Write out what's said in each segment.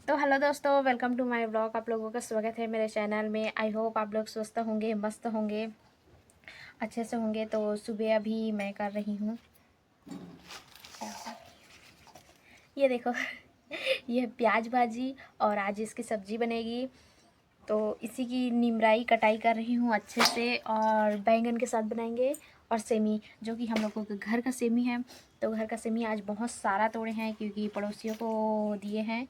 तो हेलो दोस्तों, welcome to my blog. आप लोगों का स्वागत है मेरे चैनल में। आई होप आप लोग स्वस्थ होंगे, मस्त होंगे, अच्छे से होंगे। तो सुबह अभी मैं कर रही हूँ, ये देखो ये प्याज भाजी और आज इसकी सब्जी बनेगी। तो इसी की निमराई कटाई कर रही हूँ अच्छे से, और बैंगन के साथ बनाएंगे। और सेमी, जो कि हम लोगों के घर का सेमी है। तो घर का सेमी आज बहुत सारा तोड़े हैं, क्योंकि पड़ोसियों को दिए हैं।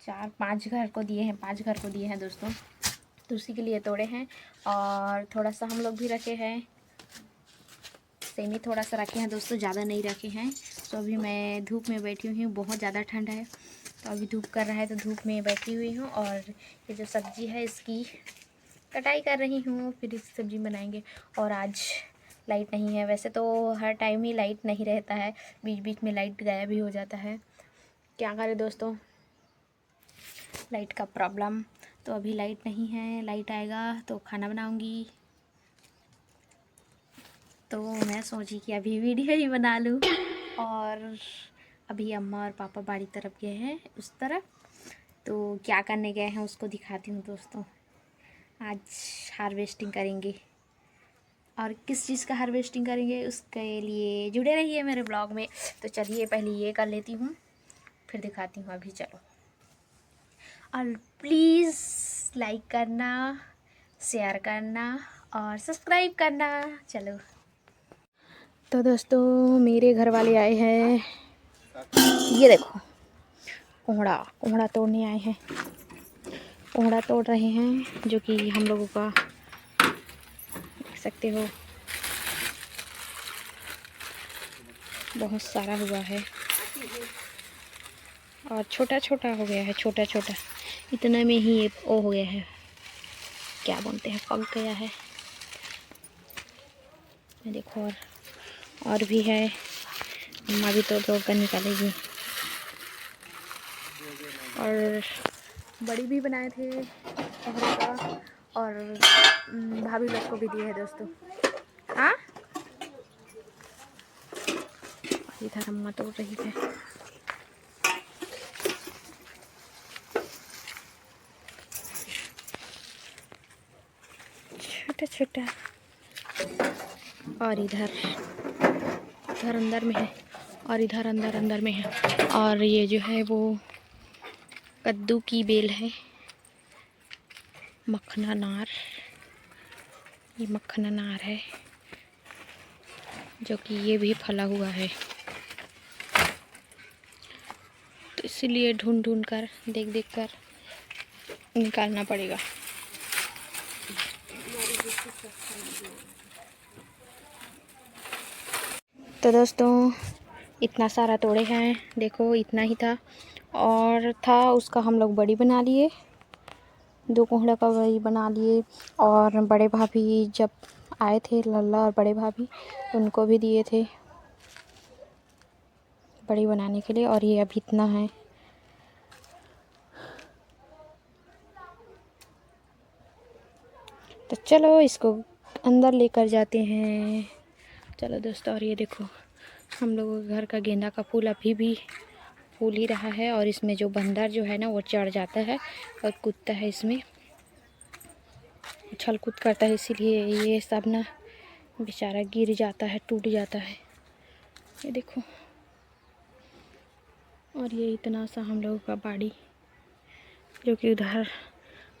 4-5 घर को दिए हैं, 5 घर को दिए हैं दोस्तों। तो उसी के लिए तोड़े हैं। और थोड़ा सा हम लोग भी रखे हैं, सेमी थोड़ा सा रखे हैं दोस्तों, ज़्यादा नहीं रखे हैं। तो अभी मैं धूप में बैठी हुई हूँ, बहुत ज़्यादा ठंड है। तो अभी धूप कर रहा है तो धूप में बैठी हुई हूँ। और ये जो सब्ज़ी है इसकी कटाई कर रही हूँ, फिर इस सब्ज़ी बनाएंगे। और आज लाइट नहीं है। वैसे तो हर टाइम ही लाइट नहीं रहता है, बीच बीच में लाइट गायब भी हो जाता है। क्या करें दोस्तों, लाइट का प्रॉब्लम। तो अभी लाइट नहीं है, लाइट आएगा तो खाना बनाऊंगी। तो मैं सोची कि अभी वीडियो ही बना लूँ। और अभी अम्मा और पापा बाड़ी तरफ गए हैं, उस तरफ। तो क्या करने गए हैं उसको दिखाती हूँ दोस्तों। आज हार्वेस्टिंग करेंगे, और किस चीज़ का हार्वेस्टिंग करेंगे उसके लिए जुड़े रहिए मेरे ब्लॉग में। तो चलिए पहले ये कर लेती हूँ, फिर दिखाती हूँ। अभी चलो, और प्लीज़ लाइक करना, शेयर करना और सब्सक्राइब करना। चलो, तो दोस्तों मेरे घर वाले आए हैं, ये देखो कोहड़ा कोहड़ा तोड़ने आए हैं। कोहड़ा तोड़ रहे हैं, जो कि हम लोगों का देख सकते हो बहुत सारा हुआ है, और छोटा छोटा हो गया है, छोटा छोटा इतना में ही ये ओ हो गया है, क्या बोलते हैं, पक गया है। ये देखो, और भी है, अम्मा भी तोड़ तोड़ कर निकालेगी। और बड़ी भी बनाए थे कोहरे का, और भाभी लोग को भी दिए है दोस्तों। हाँ, इधर अम्मा तोड़ रही है। छोटा छोटा, और इधर इधर अंदर में है, और इधर अंदर अंदर में है। और ये जो है वो कद्दू की बेल है, मखना नार, ये मखना नार है, जो कि ये भी फला हुआ है। तो इसीलिए ढूंढ ढूंढ कर, देख देख कर निकालना पड़ेगा। तो दोस्तों इतना सारा तोड़े हैं, देखो इतना ही था, और था उसका हम लोग बड़ी बना लिए, 2 कोहड़ा का बड़ी बना लिए। और बड़े भाभी जब आए थे, लल्ला और बड़े भाभी, उनको भी दिए थे बड़ी बनाने के लिए। और ये अभी इतना है। तो चलो इसको अंदर लेकर जाते हैं। चलो दोस्तों, और ये देखो हम लोगों के घर का गेंदा का फूल अभी भी फूल ही रहा है। और इसमें जो बंदर जो है ना, वो चढ़ जाता है और कूदता है, इसमें उछल कूद करता है, इसीलिए ये सब ना बेचारा गिर जाता है, टूट जाता है। ये देखो, और ये इतना सा हम लोगों का बाड़ी, जो कि उधर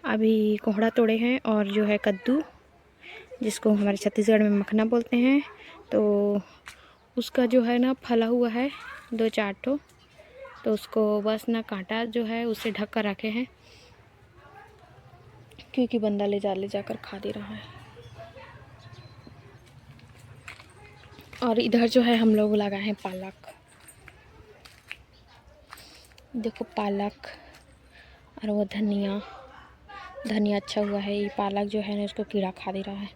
अभी कोहड़ा तोड़े हैं, और जो है कद्दू, जिसको हमारे छत्तीसगढ़ में मखना बोलते हैं। तो उसका जो है ना फला हुआ है 2-4 ठो। तो उसको बस ना कांटा जो है उसे ढक कर रखे हैं, क्योंकि बंदा ले जाकर खा दे रहा है। और इधर जो है हम लोग लगाए हैं पालक, देखो पालक, और वो धनिया अच्छा हुआ है। ये पालक जो है ना, उसको कीड़ा खा दे रहा है।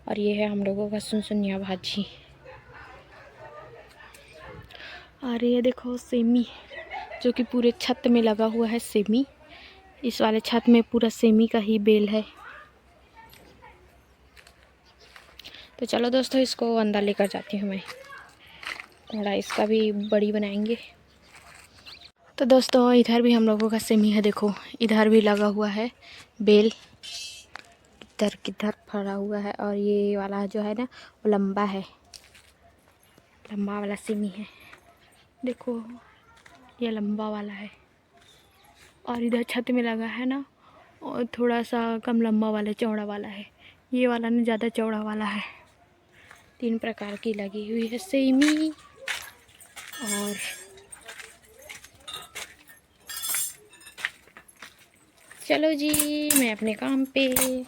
और ये है हम लोगों का सुनसुनिया भाजी। और ये देखो सेमी, जो कि पूरे छत में लगा हुआ है सेमी। इस वाले छत में पूरा सेमी का ही बेल है। तो चलो दोस्तों, इसको अंदर लेकर जाती हूँ मैं, थोड़ा इसका भी बड़ी बनाएंगे। तो दोस्तों इधर भी हम लोगों का सेमी है, देखो इधर भी लगा हुआ है बेल, किधर किधर फरा हुआ है। और ये वाला जो है ना वो लंबा है, लंबा वाला सेमी है, देखो ये लंबा वाला है। और इधर छत में लगा है ना, और थोड़ा सा कम लंबा वाला चौड़ा वाला है, ये वाला ना ज़्यादा चौड़ा वाला है। 3 प्रकार की लगी हुई है सेमी। और चलो जी मैं अपने काम पे।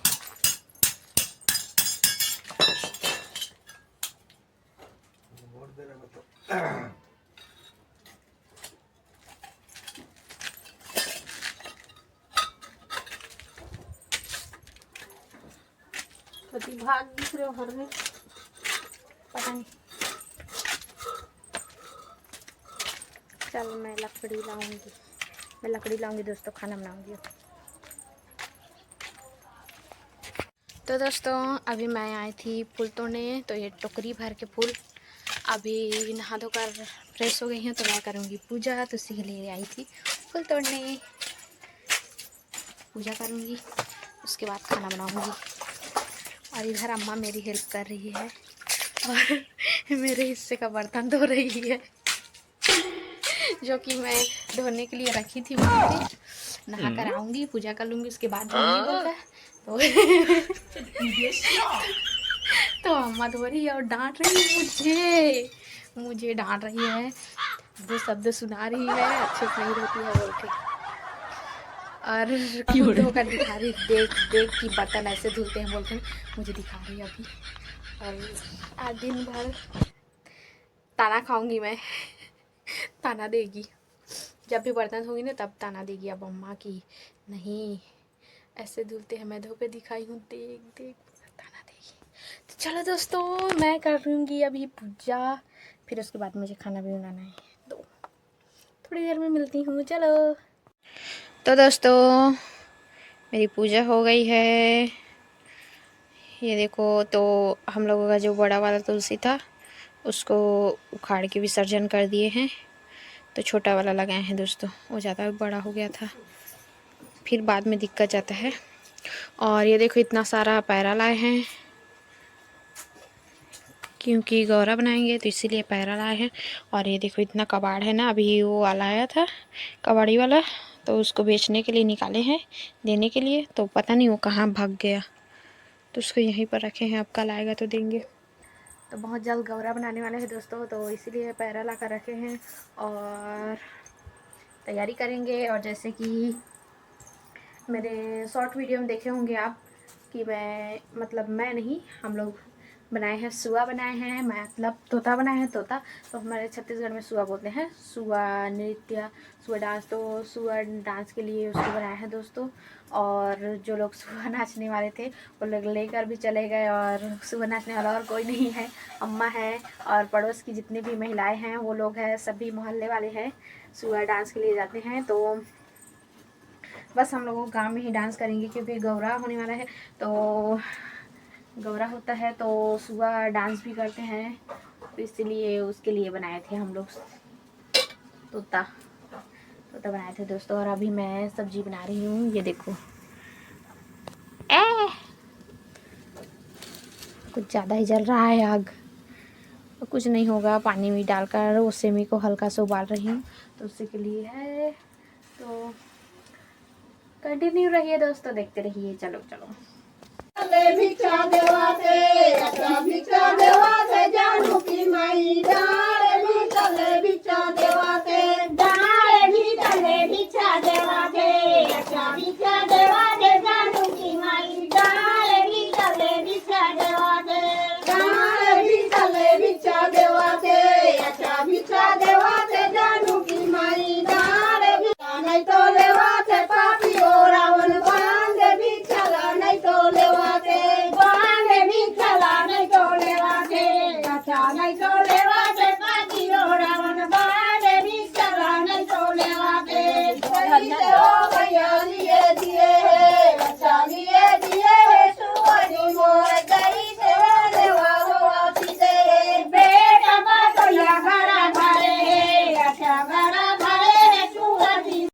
भाग दिख रहे हो घर में, पता नहीं। चल मैं लकड़ी लाऊंगी, दोस्तों खाना बनाऊंगी। तो दोस्तों अभी मैं आई थी फूल तोड़ने, तो ये टोकरी भर के फूल। अभी नहा धोकर फ्रेश हो गई हूँ, तो मैं करूँगी पूजा, तो इसी के लिए आई थी फूल तोड़ने। पूजा करूँगी, उसके बाद खाना बनाऊँगी। और इधर अम्मा मेरी हेल्प कर रही है और मेरे हिस्से का बर्तन धो रही है, जो कि मैं धोने के लिए रखी थी वहाँ पे। नहा कर आऊँगी, पूजा कर लूँगी, उसके बाद धोऊंगी बोलकर तो अम्मा धो रही है और डांट रही है मुझे डांट रही है, जो शब्द सुना रही है अच्छे से नहीं रहती है बोल के। और खुद धोकर दिखा रही, देख कि बर्तन ऐसे धुलते हैं बोल के मुझे दिखा रही है अभी। और आज दिन भर ताना खाऊंगी मैं ताना देगी, जब भी बर्तन धोगी ना तब ताना देगी अब अम्मा की, नहीं ऐसे धुलते हैं, मैं धो के दिखाई हूँ, देख ताना देगी। तो चलो दोस्तों मैं करूँगी अभी पूजा, फिर उसके बाद मुझे खाना भी बनाना है, तो थोड़ी देर में मिलती हूँ। चलो तो दोस्तों मेरी पूजा हो गई है, ये देखो। तो हम लोगों का जो बड़ा वाला तुलसी था उसको उखाड़ के विसर्जन कर दिए हैं, तो छोटा वाला लगाए हैं दोस्तों, वो ज़्यादा बड़ा हो गया था, फिर बाद में दिक्कत जाता है। और ये देखो इतना सारा पैरा लाए हैं, क्योंकि गौरा बनाएंगे तो इसीलिए पैरा लाए हैं। और ये देखो इतना कबाड़ है ना, अभी वो वाला आया था कबाड़ी वाला, तो उसको बेचने के लिए निकाले हैं देने के लिए, तो पता नहीं वो कहाँ भाग गया, तो उसको यहीं पर रखे हैं, अब कल आएगा तो देंगे। तो बहुत जल्द गौरा बनाने वाले हैं दोस्तों, तो इसीलिए पैरा ला कर रखे हैं और तैयारी करेंगे। और जैसे कि मेरे शॉर्ट वीडियो में देखे होंगे आप कि मैं नहीं, हम लोग बनाए हैं, सुआ बनाए हैं, मतलब तोता बनाए हैं, तोता तो हमारे छत्तीसगढ़ में सुआ बोलते हैं, सुआ नृत्य, सुआ डांस, तो सुआ डांस के लिए उसको बनाया है दोस्तों। और जो लोग सुआ नाचने वाले थे वो लोग लेकर भी चले गए, और सुआ नाचने वाला और कोई नहीं है, अम्मा है और पड़ोस की जितनी भी महिलाएं हैं वो लोग हैं, सभी मोहल्ले वाले हैं, सुआ डांस के लिए जाते हैं। तो बस हम लोगों गांव में ही डांस करेंगे, क्योंकि गौरा होने वाला है, तो गौरा होता है तो सुबह डांस भी करते हैं, तो इसलिए उसके लिए बनाए थे हम लोग तोता बनाए थे दोस्तों। और अभी मैं सब्जी बना रही हूँ, ये देखो कुछ ज़्यादा ही जल रहा है आग, तो कुछ नहीं होगा, पानी में डालकर उस सेमी को हल्का से उबाल रही हूँ, तो उसी के लिए है। तो कंटिन्यू रहिए दोस्तों, देखते रहिए। चलो भिक्षा देवा से जानू की माई